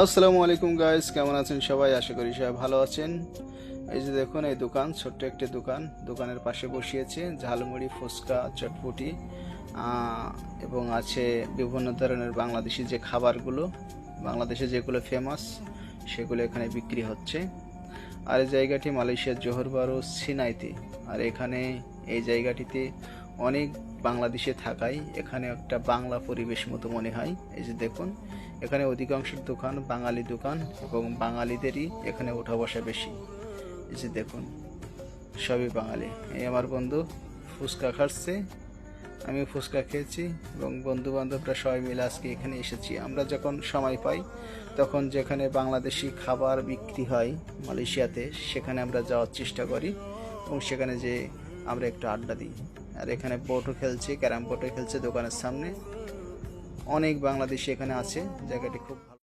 আসসালামু আলাইকুম গাইস, কেমন আছেন সবাই? আশা করি সবাই ভালো আছেন। এই যে দেখুন, এই দোকান, ছোট্ট একটি দোকান। দোকানের পাশে বসিয়েছে ঝালমুড়ি, ফুচকা, চটপটি এবং আছে বিভিন্ন ধরনের বাংলাদেশি যে খাবারগুলো, বাংলাদেশে যেগুলো ফেমাস সেগুলো এখানে বিক্রি হচ্ছে। আর এই জায়গাটি মালয়েশিয়ার জোহর বারু সিনাইতে। আর এখানে এই জায়গাটিতে অনেক বাংলাদেশে থাকায় এখানে একটা বাংলা পরিবেশ মতো মনে হয়। এই যে দেখুন, এখানে অধিকাংশ দোকান বাঙালি দোকান এবং বাঙালিদেরই এখানে ওঠা বসা বেশি। এই যে দেখুন, সবই বাঙালি। এই আমার বন্ধু ফুচকা খাচ্ছে, আমি ফুচকা খেয়েছি এবং বন্ধু বান্ধবরা সবাই মিলে আজকে এখানে এসেছি। আমরা যখন সময় পাই তখন যেখানে বাংলাদেশি খাবার বিক্রি হয় মালয়েশিয়াতে, সেখানে আমরা যাওয়ার চেষ্টা করি এবং সেখানে যে আমরা একটু আড্ডা দিই। আর এখানে বোটও খেলছে, ক্যারাম বোর্ডও খেলছে দোকানের সামনে। অনেক বাংলাদেশি এখানে আছে, জায়গাটি খুব